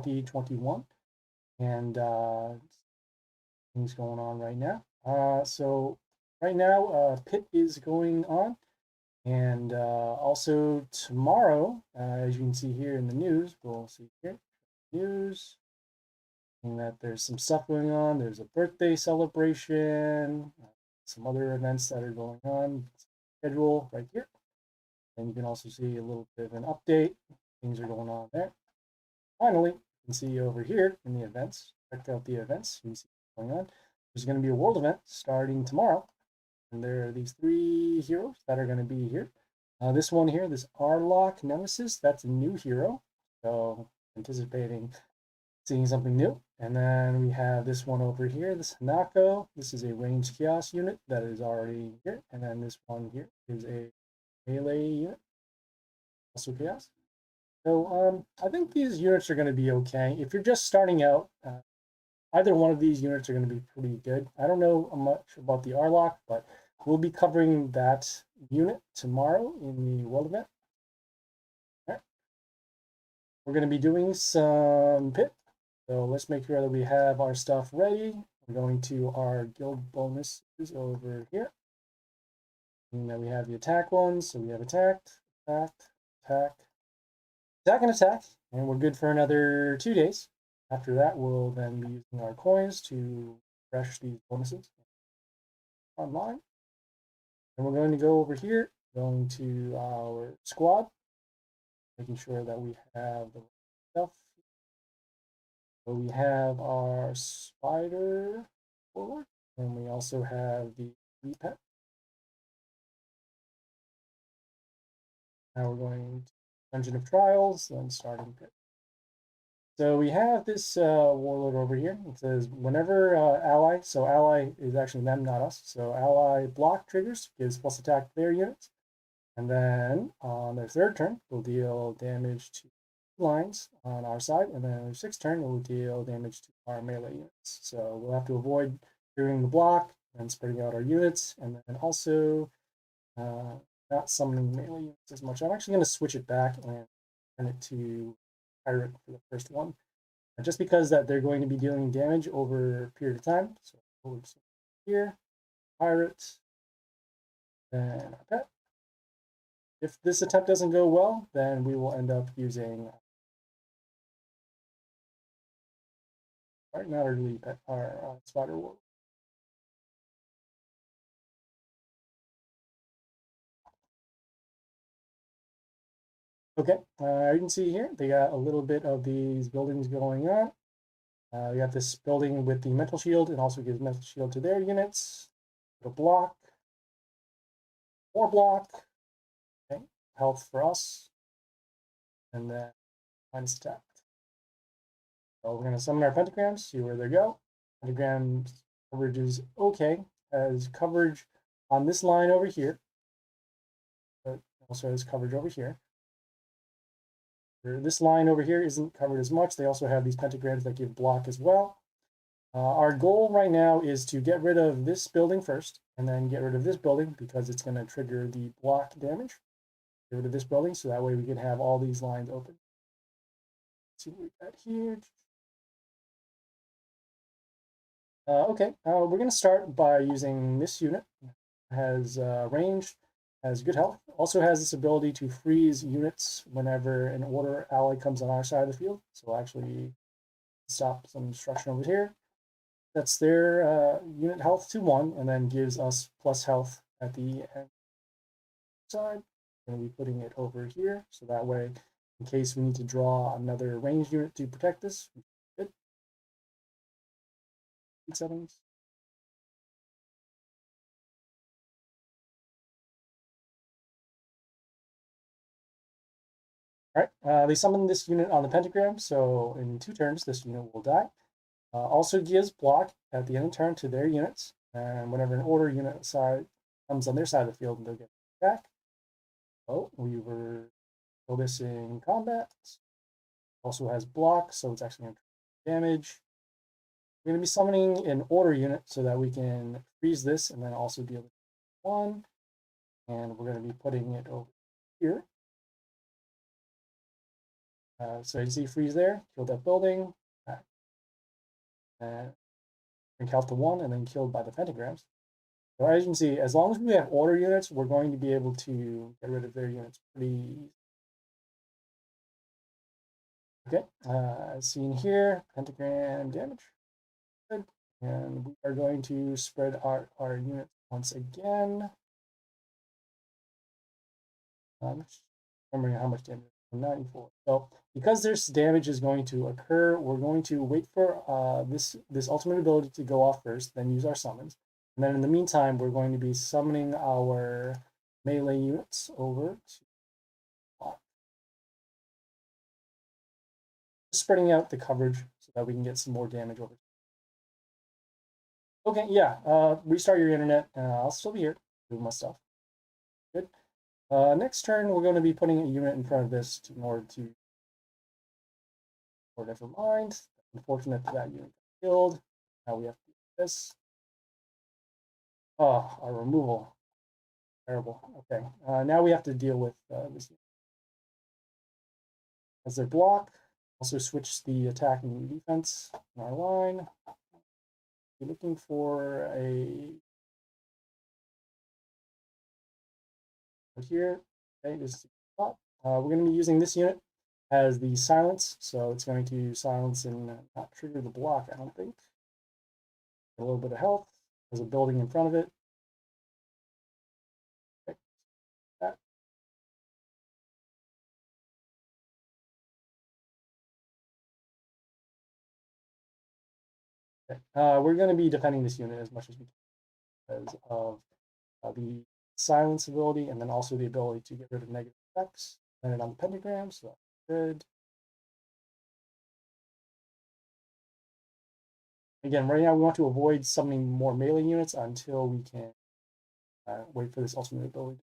2021. And things going on right now. So right now, pit is going on. And also tomorrow, as you can see here in the news, we'll see here, news, and that there's some stuff going on. There's a birthday celebration, some other events that are going on, schedule right here. And you can also see a little bit of an update. Things are going on there. Finally, you can see over here in the events, check out the events, you can see what's going on. There's going to be a world event starting tomorrow. And there are these 3 heroes that are going to be here. This one here, this Arlock Nemesis, that's a new hero. So anticipating seeing something new. And then we have this one over here, this Hanako. This is a ranged chaos unit that is already here. And then this one here is a melee unit, also chaos. So I think these units are going to be okay. If you're just starting out, either one of these units are going to be pretty good. I don't know much about the Arlock, but we'll be covering that unit tomorrow in the world event. All right. We're going to be doing some pit. So let's make sure that we have our stuff ready. We're going to our guild bonuses over here. And then we have the attack ones. So we have attacked, attacked, attack, attack, and attack. And we're good for another 2 days. After that, we'll then be using our coins to refresh these bonuses online. And we're going to go over here, going to our squad, making sure that we have the stuff. So we have our spider forward, and we also have the pet. Now we're going to Dungeon of Trials, then starting pit. So we have this warlord over here. It says whenever ally, so ally is actually them, not us. So ally block triggers gives plus attack to their units. And then on their 3rd turn, we'll deal damage to lines on our side. And then on their 6th turn, we'll deal damage to our melee units. So we'll have to avoid triggering the block and spreading out our units. And then also not summoning melee units as much. I'm actually going to switch it back and turn it to pirate for the first one, just because that they're going to be dealing damage over a period of time. So we'll here, pirate, then our pet. If this attempt doesn't go well, then we will end up using not our lead pet, our spider wolf. Okay, you can see here, they got a little bit of these buildings going on. We got this building with the mental shield, and also gives mental shield to their units. A block, more block, okay, health for us, and then minus attack. So we're going to summon our pentagrams, see where they go. Pentagram coverage is okay, as coverage on this line over here, but also has coverage over here. This line over here isn't covered as much. They also have these pentagrams that give block as well. Our goal right now is to get rid of this building first, and then get rid of this building because it's going to trigger the block damage. Get rid of this building so that way we can have all these lines open. Let's see what we got here. Okay, we're going to start by using this unit. It has range, has good health, also has this ability to freeze units whenever an order ally comes on our side of the field. So we'll actually stop some destruction over here. That's their unit health to 1, and then gives us plus health at the end side. I'm going to be putting it over here, so that way, in case we need to draw another ranged unit to protect this, good. Settings. All right, they summon this unit on the pentagram, so in 2 turns, this unit will die. Also gives block at the end of the turn to their units, and whenever an order unit side comes on their side of the field, they'll get back. Oh, we were kill this in combat. Also has block, so it's actually going to damage. We're going to be summoning an order unit so that we can freeze this and then also deal with 1. And we're going to be putting it over here. So you see freeze there, killed that building, and count to 1, and then killed by the pentagrams. So as you can see, as long as we have order units, we're going to be able to get rid of their units pretty easy. Okay, as seen here, pentagram damage. Good. And we are going to spread our units once again. Remembering how much damage, 94. So because this damage is going to occur, we're going to wait for this ultimate ability to go off first, then use our summons. And then in the meantime, we're going to be summoning our melee units over to block. Spreading out the coverage so that we can get some more damage over. Okay, yeah, restart your internet. I'll still be here doing my stuff. Good. Next turn, we're going to be putting a unit in front of this in order to, or never mind. Unfortunate that unit got killed. Now we have to do this. Oh, our removal. Terrible. Okay, now we have to deal with this. As their block, also switch the attack and defense in our line. We're looking for a here. Okay, this is we're going to be using this unit as the silence, so it's going to silence and not trigger the block, I don't think. A little bit of health. There's a building in front of it. Okay. That. Okay. We're going to be defending this unit as much as we can because of the silence ability and then also the ability to get rid of negative effects. Landed on the pentagram, so that's good. Again, right now we want to avoid summoning more melee units until we can wait for this ultimate ability.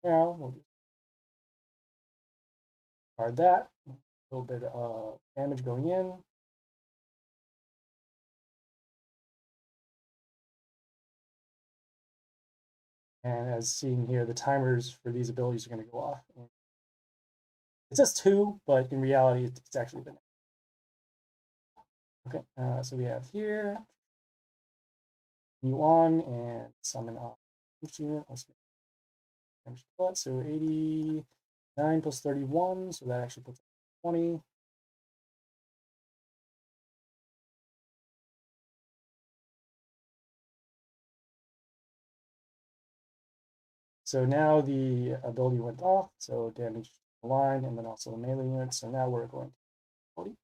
Now we'll just guard that. A little bit of damage going in. And as seen here, the timers for these abilities are going to go off. It says 2, but in reality, it's actually been. Okay, so we have here, continue on and summon off each unit. Let's get that. So 89 plus 31, so that actually puts 20. So now the ability went off, so damage the line and then also the melee units. So now we're going to 40.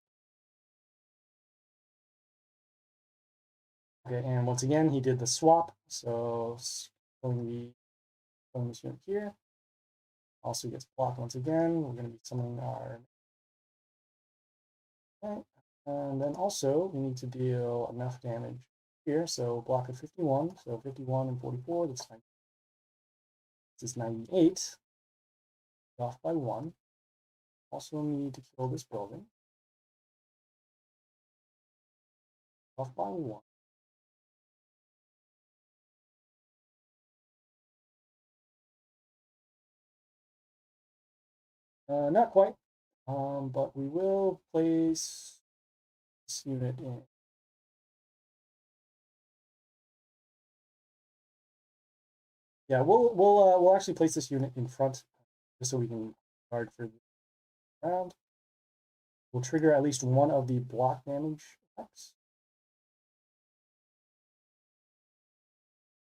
Okay, and once again, he did the swap. So killing this unit here. Also gets blocked once again. We're going to be summoning our. Okay. And then also we need to deal enough damage here. So block of 51. So 51 and 44. That's 90. This is 98. Off by 1. Also need to kill this building. Off by 1. Not quite, but we will place this unit in. Yeah, we'll actually place this unit in front just so we can guard for the round. We'll trigger at least one of the block damage effects.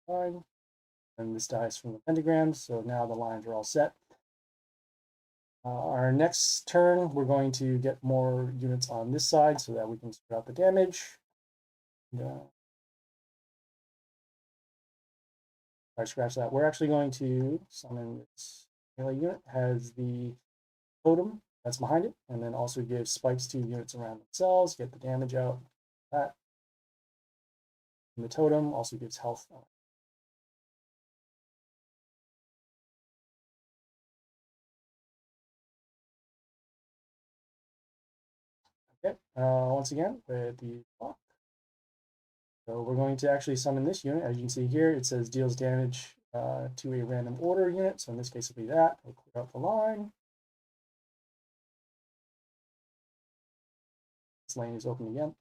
Fine. And this dies from the pentagrams, so now the lines are all set. Our next turn, we're going to get more units on this side so that we can spread out the damage. I scratch that. We're actually going to summon this melee unit, has the totem that's behind it, and then also give spikes to units around themselves, get the damage out. That. And the totem also gives health. Okay, once again, with the block. So we're going to actually summon this unit. As you can see here, it says deals damage to a random order unit. So in this case, it'll be that. We'll clear out the line. This lane is open again.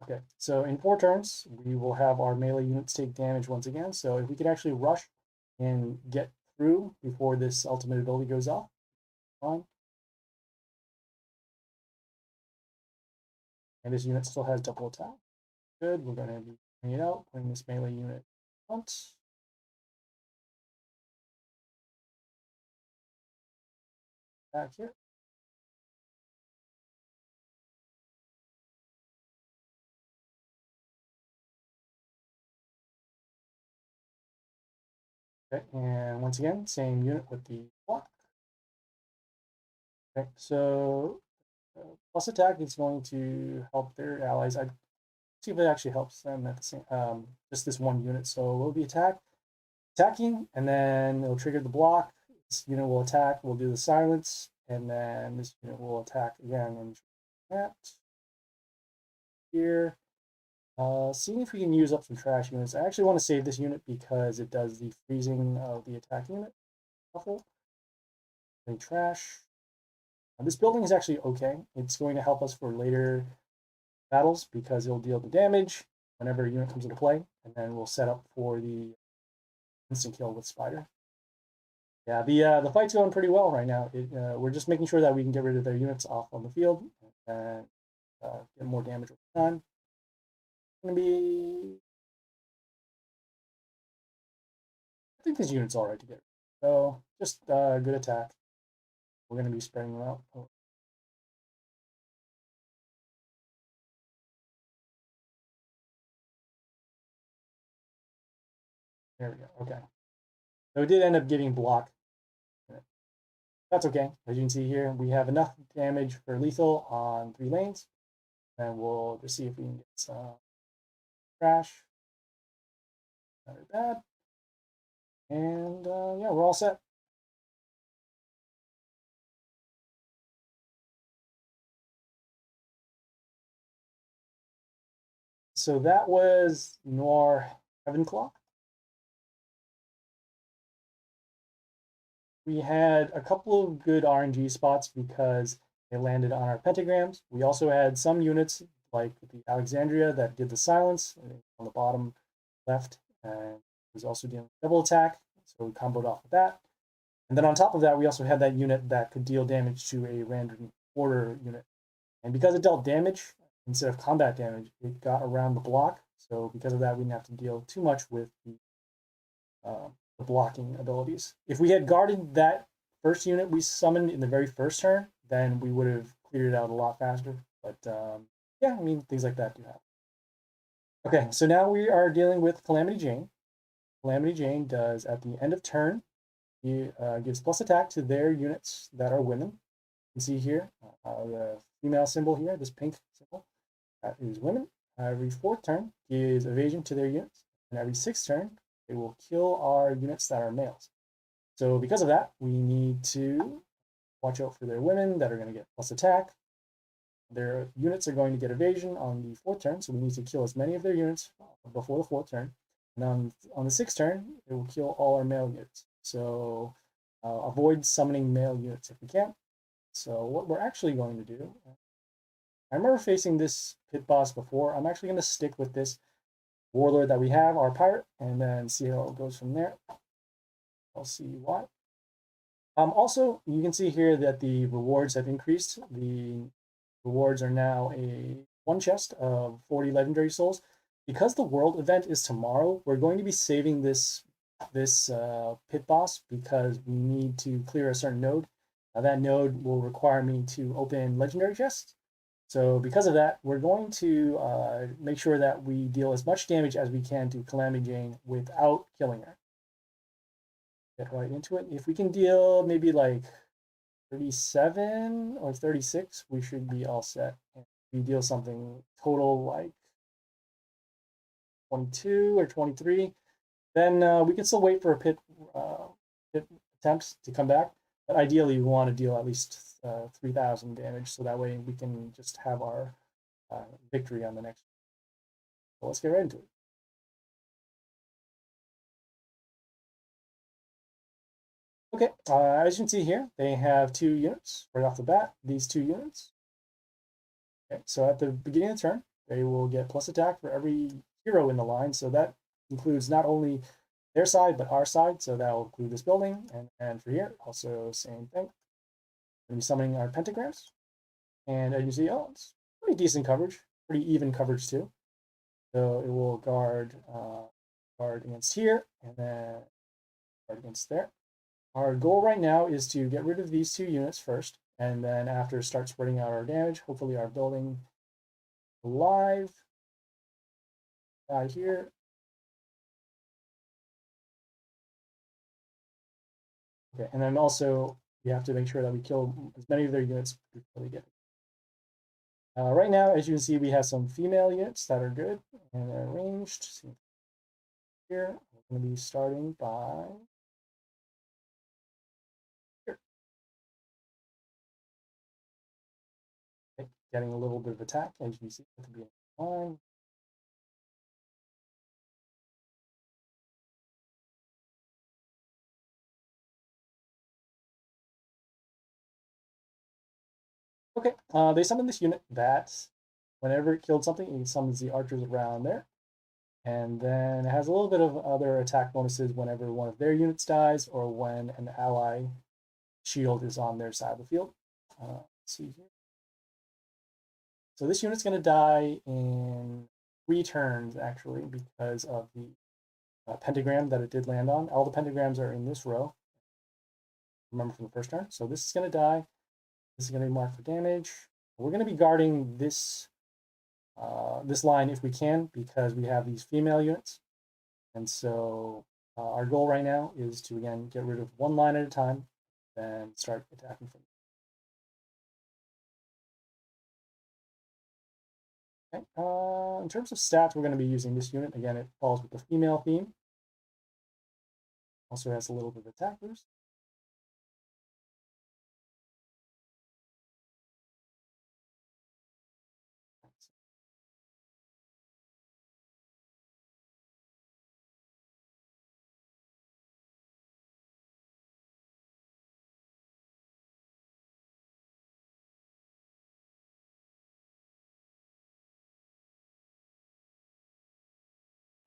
Okay, so in 4 turns, we will have our melee units take damage once again. So if we could actually rush and get through before this ultimate ability goes off, fine. And this unit still has double attack. Good, we're going to be bringing it out, putting this melee unit front. Back here. Okay, and once again, same unit with the block. Okay, so plus attack is going to help their allies. I see if it actually helps them at the same just this one unit. So we'll be attacking, and then it'll trigger the block. This unit will attack, we'll do the silence, and then this unit will attack again and that here. Seeing if we can use up some trash units. I actually want to save this unit because it does the freezing of the attack unit. Shuffle. Any trash. This building is actually okay. It's going to help us for later battles because it'll deal the damage whenever a unit comes into play, and then we'll set up for the instant kill with Spider. Yeah, the fight's going pretty well right now. We're just making sure that we can get rid of their units off on the field and get more damage over time. It's gonna be, I think this unit's all right to get. So just good attack. We're gonna be spreading them out. Oh. There we go. Okay. So we did end up getting block. That's okay. As you can see here, we have enough damage for lethal on 3 lanes. And we'll just see if we can get some trash. Not very bad. And yeah, we're all set. So that was Noir Heavenclaw. We had a couple of good RNG spots because they landed on our pentagrams. We also had some units like the Alexandria that did the silence on the bottom left, and was also dealing double attack, so we comboed off with that. And then on top of that, we also had that unit that could deal damage to a random order unit. And because it dealt damage instead of combat damage, it got around the block. So because of that, we didn't have to deal too much with the blocking abilities. If we had guarded that first unit we summoned in the very first turn, then we would have cleared it out a lot faster. But yeah, I mean, things like that do happen. Okay, so now we are dealing with Calamity Jane. Calamity Jane does, at the end of turn, he gives plus attack to their units that are women. You can see here the female symbol here, this pink symbol, that is women. Every 4th turn gives evasion to their units, and every 6th turn they will kill our units that are males. So because of that, we need to watch out for their women that are going to get plus attack. Their units are going to get evasion on the 4th turn, so we need to kill as many of their units before the 4th turn. And on the 6th turn, it will kill all our male units. So avoid summoning male units if we can. So what we're actually going to do, I remember facing this pit boss before. I'm actually going to stick with this warlord that we have, our pirate, and then see how it goes from there. I'll see why. Also, you can see here that the rewards have increased. The rewards are now a 1 chest of 40 legendary souls. Because the world event is tomorrow, we're going to be saving this pit boss because we need to clear a certain node. That node will require me to open legendary chests. So because of that, we're going to make sure that we deal as much damage as we can to Calamity Jane without killing her. Get right into it. If we can deal maybe like 37 or 36, we should be all set. If we deal something total like 22 or 23, then we can still wait for a pit attempt to come back. But ideally, we want to deal at least 3,000 damage, so that way we can just have our victory on the next. So let's get right into it. Okay, as you can see here, they have 2 units right off the bat, these 2 units. Okay, so at the beginning of the turn, they will get plus attack for every hero in the line. So that includes not only their side, but our side. So that will include this building. And for here, also same thing. We'll be summoning our pentagrams. And as you see, oh, it's pretty decent coverage, pretty even coverage too. So it will guard against here, and then guard against there. Our goal right now is to get rid of these 2 units first, and then after start spreading out our damage. Hopefully our building alive here. Okay, and then also we have to make sure that we kill as many of their units before they get it. Right now, as you can see, we have some female units that are good and they're ranged. See here, we're going to be starting by here. Okay, getting a little bit of attack, as you can see at the beginning of the line. Okay, they summoned this unit that whenever it killed something, it summons the archers around there. And then it has a little bit of other attack bonuses whenever one of their units dies or when an ally shield is on their side of the field. Let's see here. So this unit's going to die in 3 turns, actually, because of the pentagram that it did land on. All the pentagrams are in this row. Remember from the first turn. So this is going to die. This is going to be marked for damage. We're going to be guarding this this line if we can, because we have these female units. And so our goal right now is to, again, get rid of one line at a time, then start attacking from. Okay. In terms of stats, we're going to be using this unit. Again, it falls with the female theme. Also has a little bit of attack boost.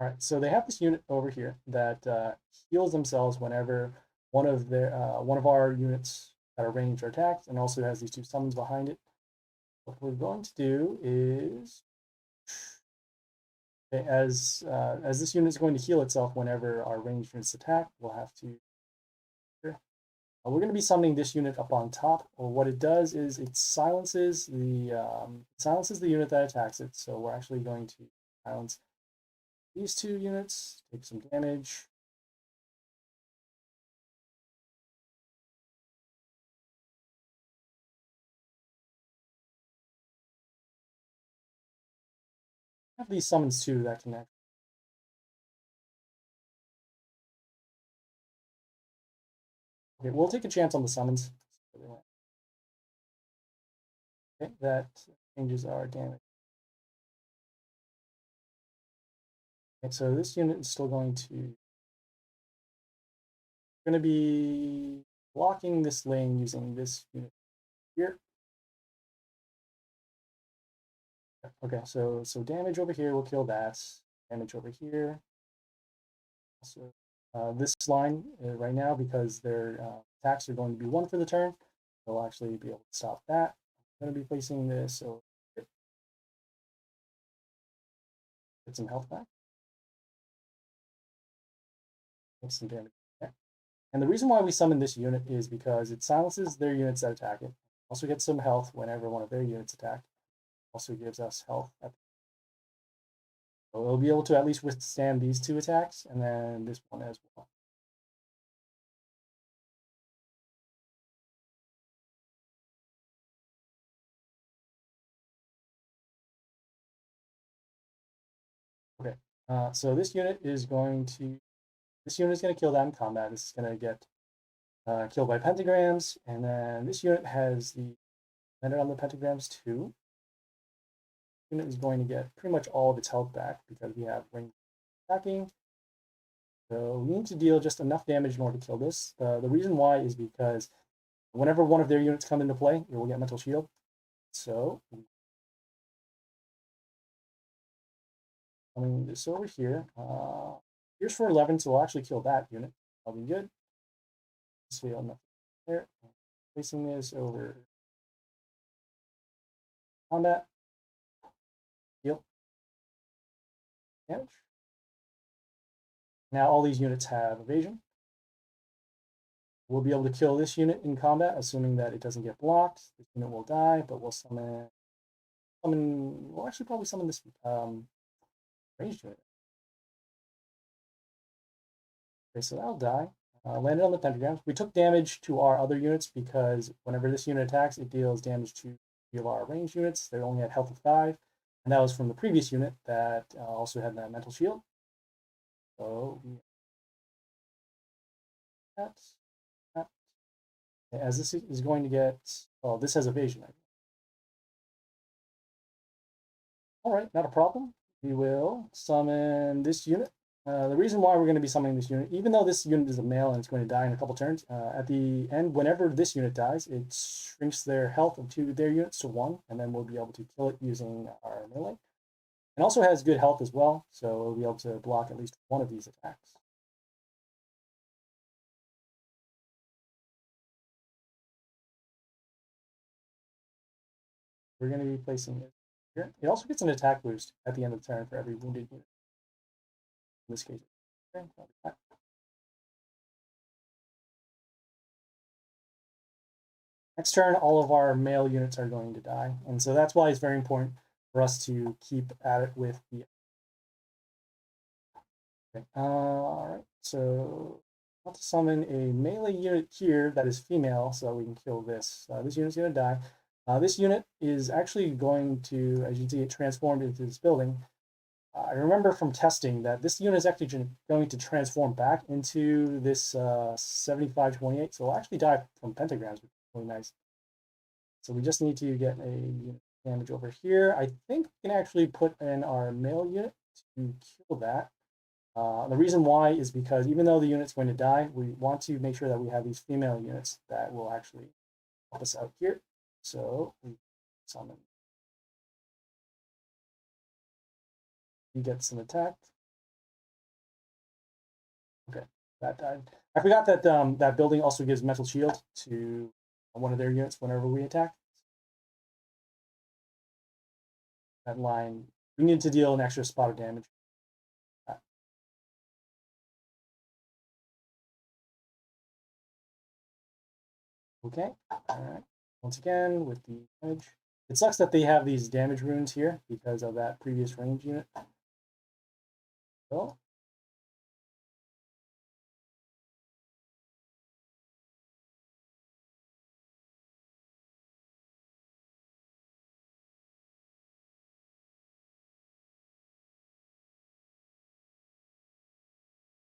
All right, so they have this unit over here that heals themselves whenever one of our units that are ranged are attacked, and also has these 2 summons behind it. What we're going to do is, okay, as this unit is going to heal itself whenever our ranged units attack, we'll have to. We're going to be summoning this unit up on top. Or what it does is it silences the unit that attacks it. So we're actually going to silence these 2 units, take some damage. Have these summons too that can. Okay, we'll take a chance on the summons. Okay, that changes our damage. Okay, so this unit is still going to be blocking this lane using this unit here. Okay, so damage over here will kill that. Damage over here. So this line right now, because their attacks are going to be 1 for the turn, they'll actually be able to stop that. I'm going to be placing this so get some health back. Make some damage. Okay. And the reason why we summon this unit is because it silences their units that attack it. Also gets some health whenever one of their units attack. Also gives us health. So it'll be able to at least withstand these 2 attacks, and then this one as well. Okay, so this unit is going to kill that in combat. This is going to get killed by pentagrams, and then this unit has the landed on the pentagrams too. Unit is going to get pretty much all of its health back because we have ring attacking. So we need to deal just enough damage in order to kill this. The reason why is because whenever one of their units come into play, it will get mental shield. So coming this over here. Here's for 11, so we'll actually kill that unit. That'll be good. So we have nothing there. Placing this over combat. Heal. Damage. Now all these units have evasion. We'll be able to kill this unit in combat, assuming that it doesn't get blocked. This unit will die, but we'll we'll actually probably summon this ranged unit. Okay, so that'll die. Landed on the pentagrams. We took damage to our other units because whenever this unit attacks, it deals damage to three of our ranged units. They only had health of 5, and that was from the previous unit that also had that mental shield. So that. As this is going to get, well, this has evasion. All right, not a problem. We will summon this unit. The reason why we're going to be summoning this unit, even though this unit is a male and it's going to die in a couple turns, at the end, whenever this unit dies, it shrinks their health of their units to 1, and then we'll be able to kill it using our melee. It also has good health as well, so we'll be able to block at least one of these attacks. We're going to be placing it here. It also gets an attack boost at the end of the turn for every wounded unit. In this case, okay, next turn, all of our male units are going to die. And so that's why it's very important for us to keep at it with the... Okay. All right, so I want to summon a melee unit here that is female so that we can kill this. This unit's going to die. This unit is actually going to, as you can see, it transformed into this building. I remember from testing that this unit is actually going to transform back into this 7528. So it'll actually die from pentagrams, which is really nice. So we just need to get a unit damage over here. I think we can actually put in our male unit to kill that. The reason why is because even though the unit's going to die, we want to make sure that we have these female units that will actually help us out here. So we summon. He gets an attack. Okay, that died. I forgot that that building also gives mental shield to one of their units whenever we attack. That line, we need to deal an extra spot of damage. Okay, all right. Once again, with the damage. It sucks that they have these damage runes here because of that previous range unit. So,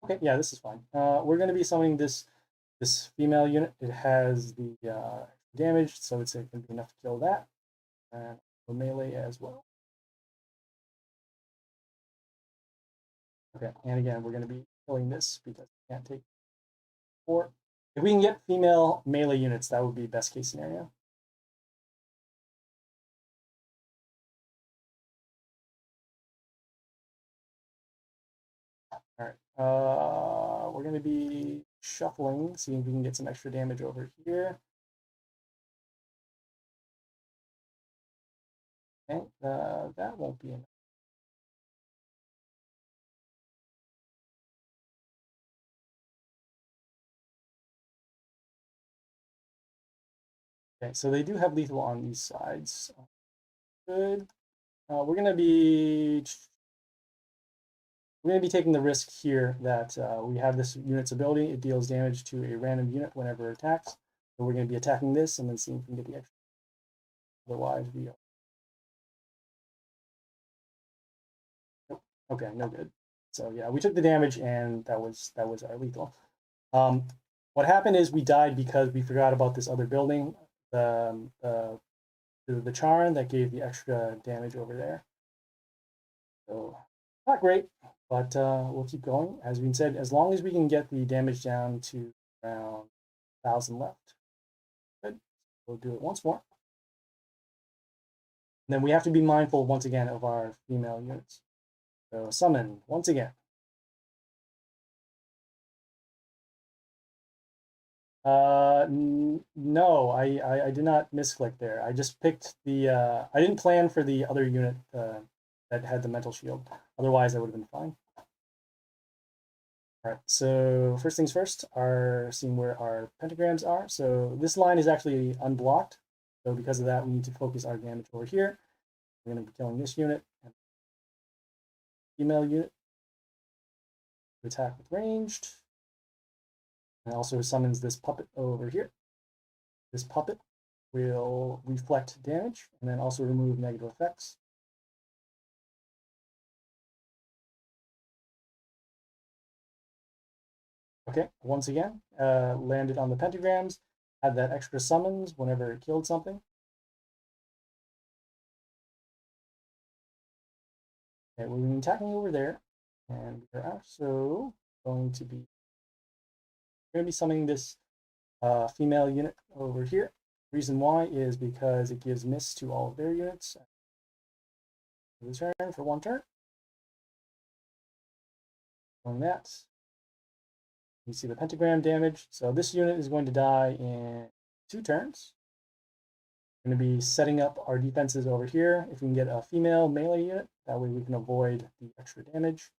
okay, yeah, this is fine. We're going to be summoning this female unit. It has the damage, so it's going to be enough to kill that. And melee as well. Okay, and again, we're going to be killing this because we can't take 4. If we can get female melee units, that would be best case scenario. All right, we're going to be shuffling, seeing if we can get some extra damage over here. Okay, that won't be enough. Okay, so they do have lethal on these sides. Good. We're going to be taking the risk here that we have this unit's ability. It deals damage to a random unit whenever it attacks. So we're going to be attacking this and then seeing if we can get the extra. Otherwise, we are. Nope. Okay, no good. So yeah, we took the damage and that was our lethal. What happened is we died because we forgot about this other building, the charm that gave the extra damage over there. So not great. But we'll keep going. As we said, as long as we can get the damage down to around 1,000 left. Good. We'll do it once more. And then we have to be mindful once again of our female units. So summon once again. No, I did not misclick there. I just picked the, I didn't plan for the other unit that had the mental shield. Otherwise, I would have been fine. All right, so first things first, seeing where our pentagrams are. So this line is actually unblocked. So because of that, we need to focus our damage over here. We're going to be killing this unit and female unit to attack with ranged. And also summons this puppet over here. This puppet will reflect damage and then also remove negative effects. Okay, once again, landed on the pentagrams, had that extra summons whenever it killed something. Okay, we're attacking over there, and we're also going to be summoning this female unit over here. Reason why is because it gives miss to all of their units. Turn for one turn. On that, you see the pentagram damage. So this unit is going to die in 2 turns. We're going to be setting up our defenses over here. If we can get a female melee unit, that way we can avoid the extra damage.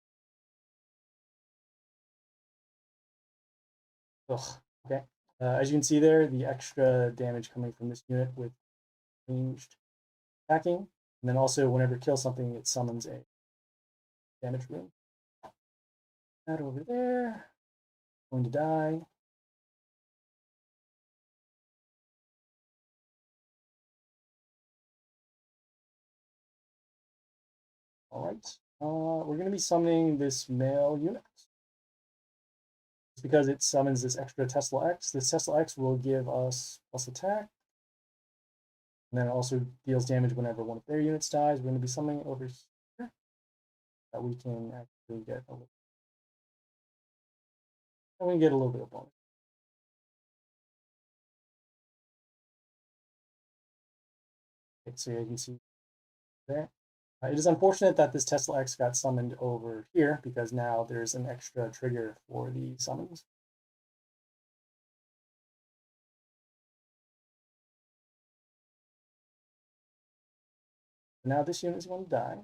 Ugh, okay. As you can see there, the extra damage coming from this unit with ranged attacking. And then also whenever it kills something, it summons a damage rune. That over there. Going to die. All right. We're going to be summoning this male unit. It's because it summons this extra Tesla X. This Tesla X will give us plus attack. And then it also deals damage whenever one of their units dies. We're going to be summoning over here that we can actually get a little. And we can get a little bit of bonus. Okay, so you can see there. It is unfortunate that this Tesla X got summoned over here because now there's an extra trigger for the summons. Now this unit is going to die.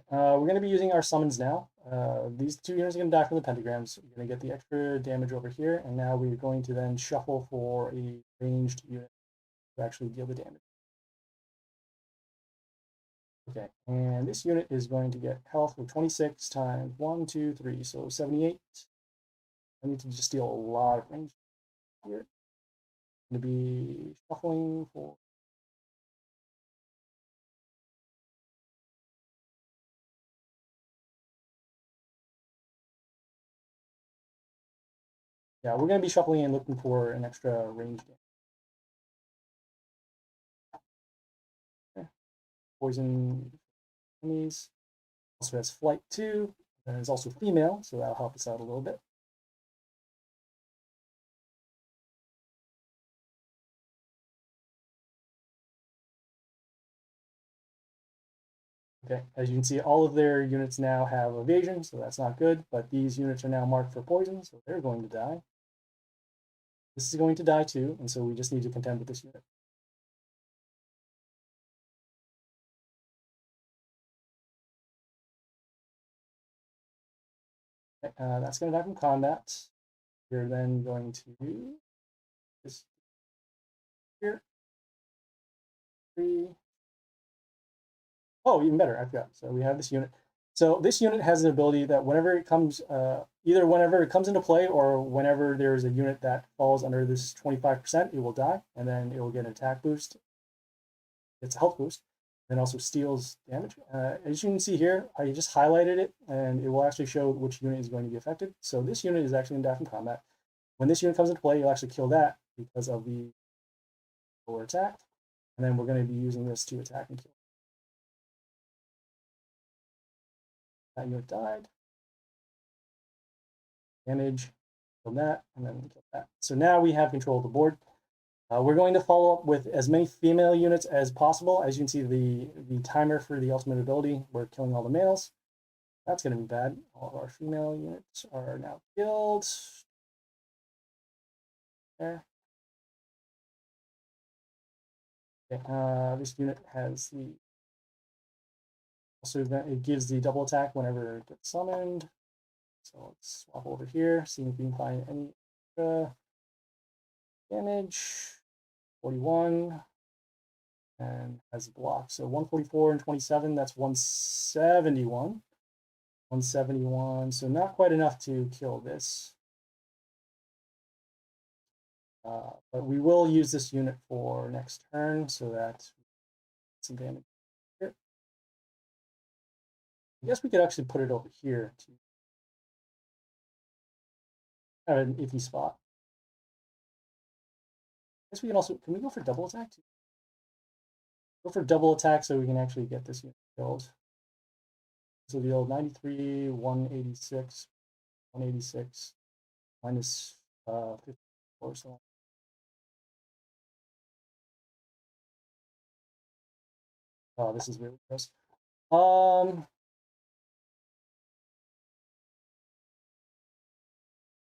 We're going to be using our summons now. These 2 units are going to die from the pentagrams. We're going to get the extra damage over here, and now we're going to then shuffle for a ranged unit to actually deal the damage. Okay, and this unit is going to get health of 26 times 1, 2, 3, so 78. I need to just deal a lot of range here. I'm going to be shuffling for. Yeah, we're going to be shuffling and looking for an extra range damage. Okay. Poison enemies. Also has flight 2, and it's also female, so that'll help us out a little bit. Okay, as you can see, all of their units now have evasion, so that's not good, but these units are now marked for poison, so they're going to die. This is going to die too, and so we just need to contend with this unit. Okay, that's going to die from combat. We're then going to do this here. 3. Oh, even better, I forgot. So we have this unit. So this unit has an ability that whenever it comes, either whenever it comes into play or whenever there's a unit that falls under this 25%, it will die, and then it will get an attack boost. It's a health boost, and also steals damage. As you can see here, I just highlighted it, and it will actually show which unit is going to be affected. So this unit is actually in die from combat. When this unit comes into play, you'll actually kill that because of the lower attack, and then we're going to be using this to attack and kill. That unit died. Damage, kill that, and then kill that. So now we have control of the board. We're going to follow up with as many female units as possible. As you can see, the timer for the ultimate ability, we're killing all the males. That's going to be bad. All of our female units are now killed. There. Okay, this unit has the also it gives the double attack whenever it gets summoned. So let's swap over here, see if we can find any extra damage. 41 and has a block. So 144 and 27, that's 171. 171, so not quite enough to kill this. But we will use this unit for next turn so that some damage here. I guess we could actually put it over here to have an iffy spot. I guess we can also, can we go for double attack too? Go for double attack so we can actually get this unit killed. So the old 93, 186, 186, minus 54, so. Oh, this is really gross.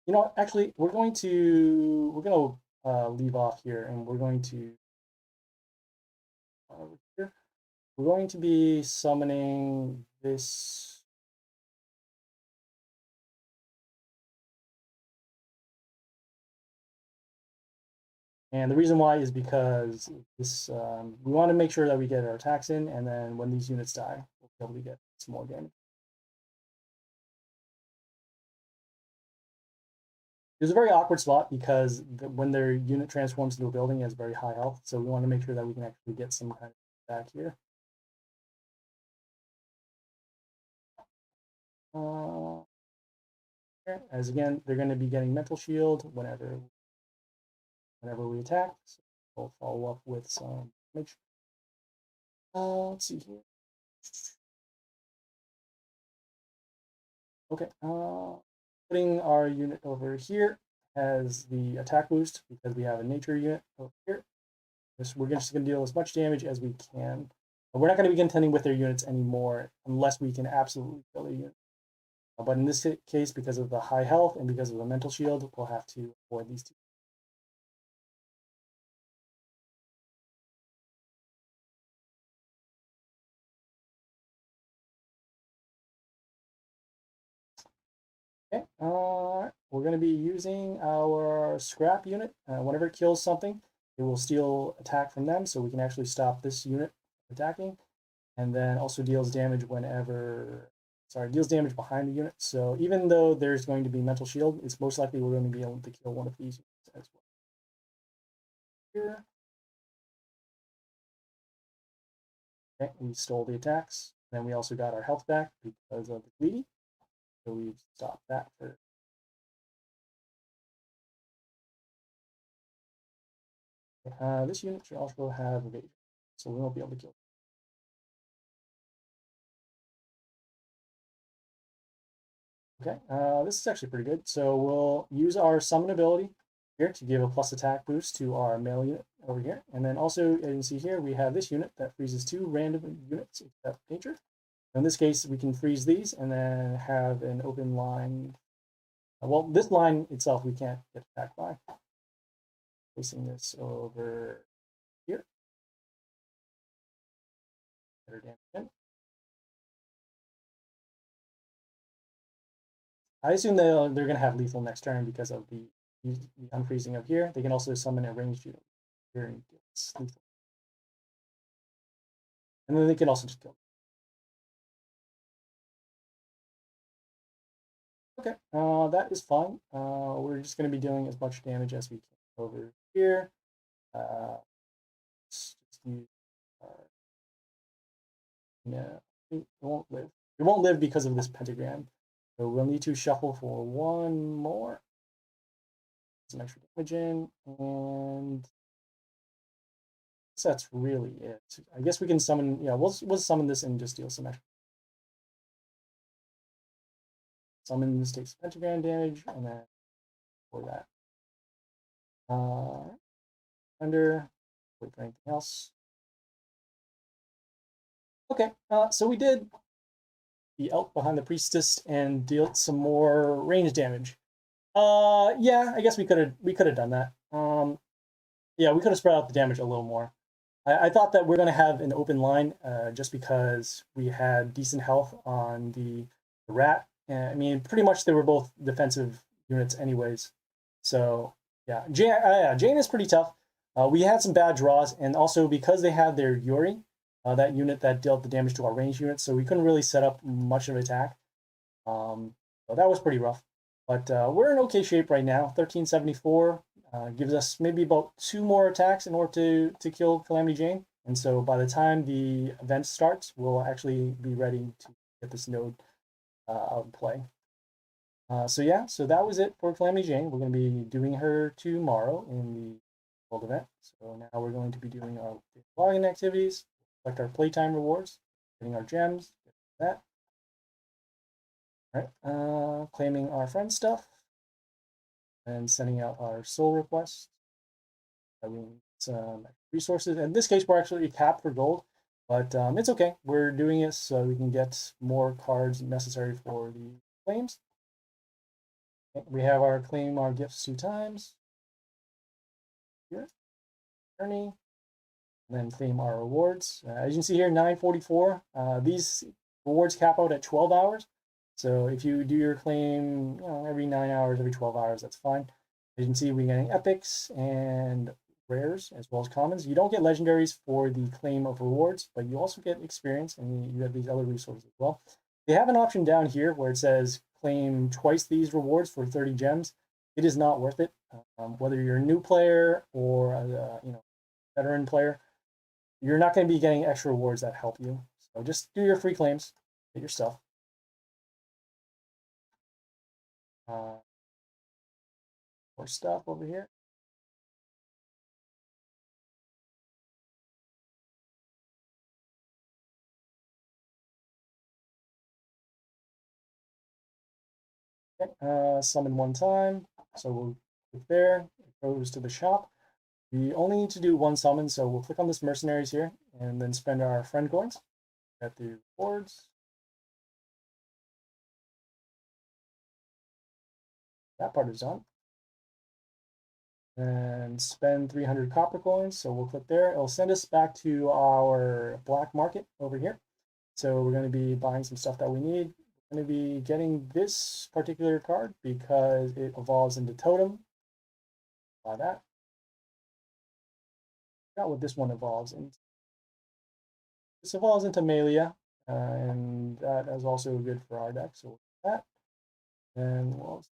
You know, actually, we're going to leave off here, and we're going to here. We're going to be summoning this. And the reason why is because this we want to make sure that we get our attacks in, and then when these units die, we'll be able to get some more damage. It's a very awkward spot because when their unit transforms into a building, it has very high health. So we want to make sure that we can actually get some kind of attack here. As again, they're going to be getting mental shield whenever we attack. So we'll follow up with some damage. Let's see here. Okay, putting our unit over here has the attack boost because we have a nature unit over here. We're just going to deal as much damage as we can. We're not going to be contending with their units anymore unless we can absolutely kill their unit. But in this case, because of the high health and because of the mental shield, we'll have to avoid these two. Okay, we're going to be using our scrap unit. Whenever it kills something, it will steal attack from them, so we can actually stop this unit attacking. And then also deals damage deals damage behind the unit. So even though there's going to be mental shield, it's most likely we're going to be able to kill one of these units as well. Here. Okay, we stole the attacks. Then we also got our health back because of the greedy. So we've stopped that for. This unit should also have evasion, so we won't be able to kill. Okay, this is actually pretty good. So we'll use our summon ability here to give a plus attack boost to our male unit over here. And then also, as you can see here, we have this unit that freezes 2 random units except nature. In this case, we can freeze these and then have an open line. Well, this line itself, we can't get attacked by. Placing this over here. Better damage in. I assume they're going to have lethal next turn because of the unfreezing of here. They can also summon a ranged unit here and it's lethal. And then they can also just kill. Okay, that is fine. We're just going to be dealing as much damage as we can over here. Let's just use no, it won't live. It won't live because of this pentagram. So we'll need to shuffle for one more. Some extra damage in, and that's really it. I guess we can summon. Yeah, we'll summon this and just deal some extra. summons takes pentagram damage, and then for that. Under, wait for anything else. Okay, so we did the elk behind the priestess and dealt some more range damage. Yeah, I guess we could have done that. Yeah, we could have spread out the damage a little more. I thought that we're going to have an open line just because we had decent health on the rat. I mean, pretty much they were both defensive units anyways. So, yeah, Jane is pretty tough. We had some bad draws, and also because they had their Yuri, that unit that dealt the damage to our range units, so we couldn't really set up much of an attack. So that was pretty rough. But we're in okay shape right now. 1374 gives us maybe about 2 more attacks in order to kill Calamity Jane. And so by the time the event starts, we'll actually be ready to get this node out and play. So yeah, so that was it for Calamity Jane. We're going to be doing her tomorrow in the world event. So now we're going to be doing our login activities, collect our playtime rewards, getting our gems, that. All right, claiming our friend stuff and sending out our soul request. We need some resources. In this case, we're actually capped for gold, but it's okay. We're doing it so we can get more cards necessary for the claims. Okay, we have our claim our gifts 2 times. Here, journey, and then claim our rewards. As you can see here, 944. These rewards cap out at 12 hours. So if you do your claim, every 9 hours, every 12 hours, that's fine. As you can see, we're getting epics and rares as well as commons. You don't get legendaries for the claim of rewards, but you also get experience, and you have these other resources as well. They have an option down here where it says claim twice these rewards for 30 gems. It is not worth it. Whether you're a new player or a veteran player, you're not going to be getting extra rewards that help you. So just do your free claims, get your stuff. More stuff over here. Okay, summon 1 time. So we'll click there. It goes to the shop. We only need to do 1 summon, so we'll click on this mercenaries here and then spend our friend coins. Get the rewards. That part is done. And spend 300 copper coins. So we'll click there. It'll send us back to our black market over here. So we're going to be buying some stuff that we need. We're going to be getting this particular card because it evolves into totem. Buy that. Not what this one evolves into. This evolves into Malia, and that is also good for our deck. So we'll do that. And we'll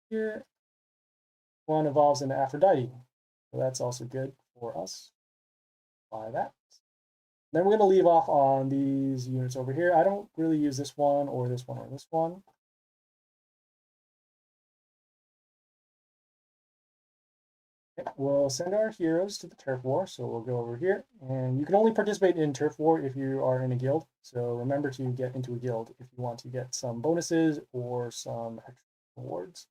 here. One evolves into Aphrodite. So that's also good for us. Buy that. Then we're going to leave off on these units over here. I don't really use this one or this one or this one. Okay, we'll send our heroes to the turf war. So we'll go over here. And you can only participate in turf war if you are in a guild. So remember to get into a guild if you want to get some bonuses or some extra rewards.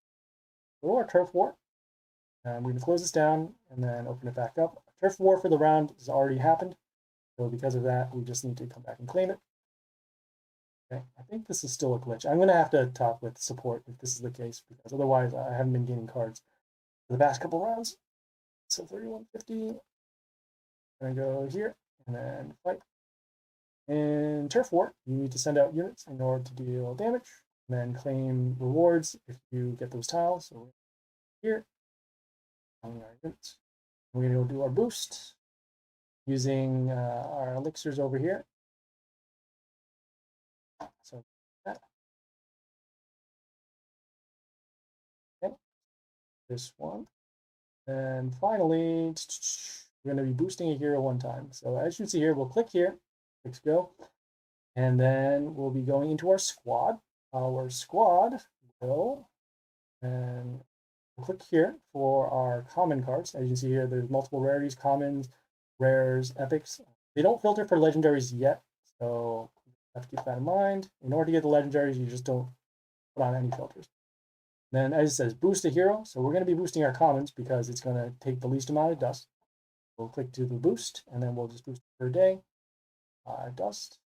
Go to our turf war. And we're going to close this down and then open it back up. Turf war for the round has already happened. So because of that, we just need to come back and claim it. Okay, I think this is still a glitch. I'm going to have to talk with support if this is the case, because otherwise I haven't been gaining cards for the past couple rounds. So 3150. I'm going to go here and then fight. In Turf War, you need to send out units in order to deal damage, and then claim rewards if you get those tiles. So here, our units. We're going to go do our boost using our elixirs over here. So that. Okay. This one. And finally, we're going to be boosting a hero 1 time. So as you can see here, we'll click here, let's go. And then we'll be going into our squad. Our squad will, and we'll click here for our common cards. As you can see here, there's multiple rarities, commons, rares, epics. They don't filter for legendaries yet, so you have to keep that in mind. In order to get the legendaries, you just don't put on any filters. Then as it says, boost a hero. So we're going to be boosting our commons because it's going to take the least amount of dust. We'll click to the boost, and then we'll just boost per day. Dust.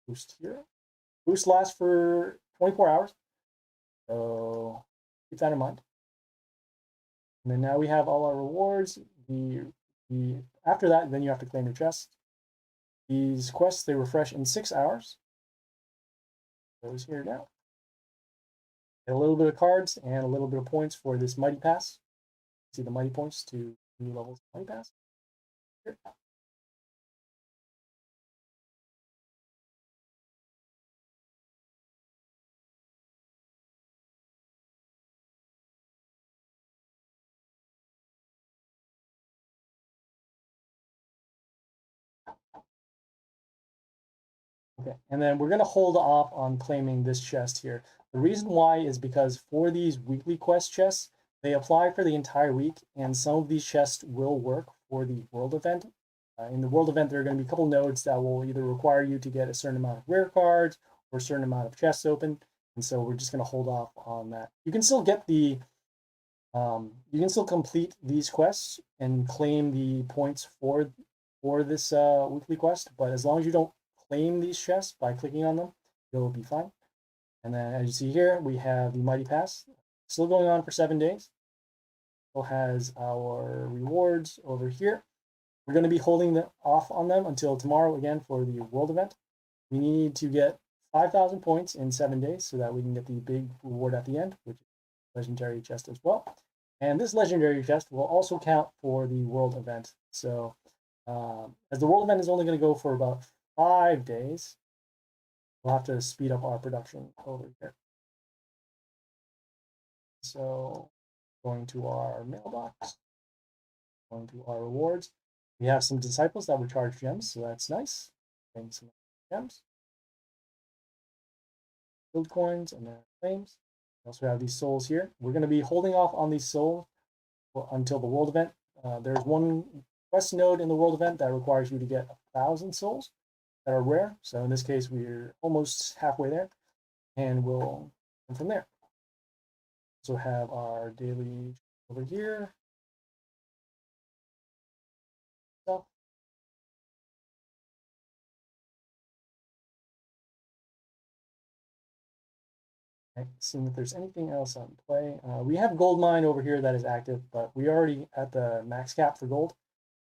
Boost hero. Boost lasts for 24 hours. So keep that in mind. And then now we have all our rewards. After that, then you have to claim your chest. These quests, they refresh in 6 hours. Those here now. Get a little bit of cards and a little bit of points for this Mighty Pass. See the Mighty points to new levels of Mighty Pass. Here. Okay, and then we're going to hold off on claiming this chest here. The reason why is because for these weekly quest chests, they apply for the entire week, and some of these chests will work for the world event. In the world event, there are going to be a couple nodes that will either require you to get a certain amount of rare cards or a certain amount of chests open, and so we're just going to hold off on that. You can still get the you can still complete these quests and claim the points for this weekly quest, but as long as you don't claim these chests by clicking on them, you'll be fine. And then as you see here, we have the Mighty Pass still going on for 7 days. Still has our rewards over here. We're going to be holding them off on them until tomorrow again for the world event. We need to get 5,000 points in 7 days so that we can get the big reward at the end, which is legendary chest as well. And this legendary chest will also count for the world event. So as the world event is only going to go for about 5 days, we'll have to speed up our production over here. So going to our mailbox, going to our rewards. We have some disciples that were charged gems, so that's nice. Getting some gems. Build coins and then claims. We also have these souls here. We're going to be holding off on these souls until the world event. There's one quest node in the world event that requires you to get 1,000 souls that are rare. So in this case, we're almost halfway there, and we'll come from there. So have our daily over here. So, seeing if there's anything else on play. We have gold mine over here that is active, but we already at the max cap for gold.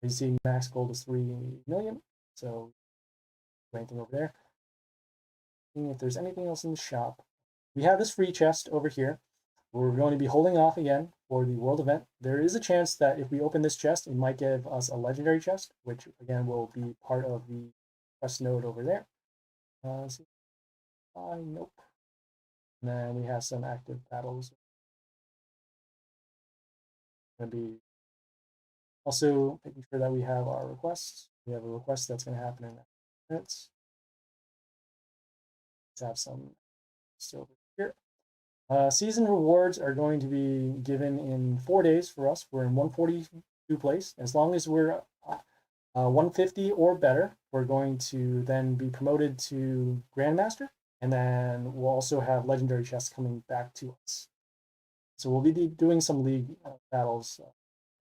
You see max gold is 3 million. So anything over there. Seeing if there's anything else in the shop. We have this free chest over here. We're going to be holding off again for the world event. There is a chance that if we open this chest, it might give us a legendary chest, which again will be part of the quest node over there. Nope. And then we have some active battles. Going to be also making sure that we have our requests. We have a request that's going to happen in minutes. Let's have some still over here. Season rewards are going to be given in 4 days for us. We're in 142 place. As long as we're 150 or better, we're going to then be promoted to Grandmaster, and then we'll also have legendary chests coming back to us. So we'll be doing some league battles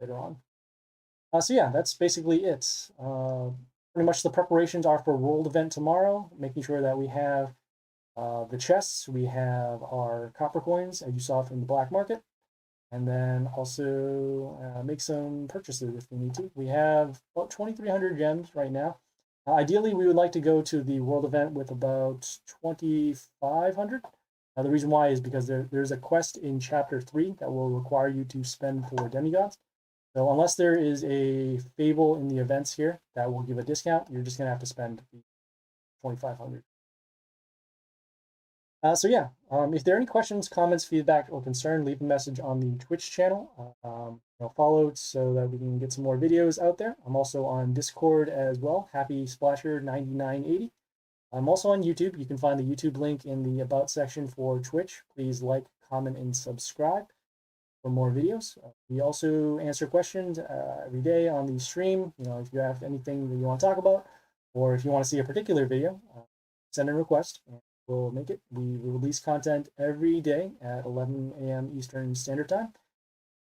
later on. So yeah, that's basically it. Pretty much the preparations are for world event tomorrow, making sure that we have the chests, we have our copper coins, as you saw from the black market, and then also make some purchases if we need to. We have about 2,300 gems right now. Ideally, we would like to go to the world event with about 2,500. The reason why is because there's a quest in Chapter 3 that will require you to spend for demigods. So unless there is a fable in the events here that will give a discount, you're just going to have to spend 2,500. So yeah, if there are any questions, comments, feedback, or concern, leave a message on the Twitch channel. Follow so that we can get some more videos out there. I'm also on Discord as well, Happy Splasher 9980. I'm also on YouTube. You can find the YouTube link in the About section for Twitch. Please like, comment, and subscribe for more videos. We also answer questions every day on the stream. If you have anything that you want to talk about, or if you want to see a particular video, send a request. will make it. We release content every day at 11 a.m. Eastern Standard Time.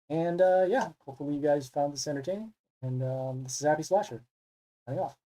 And yeah, hopefully you guys found this entertaining. And this is Happy Slasher, signing off.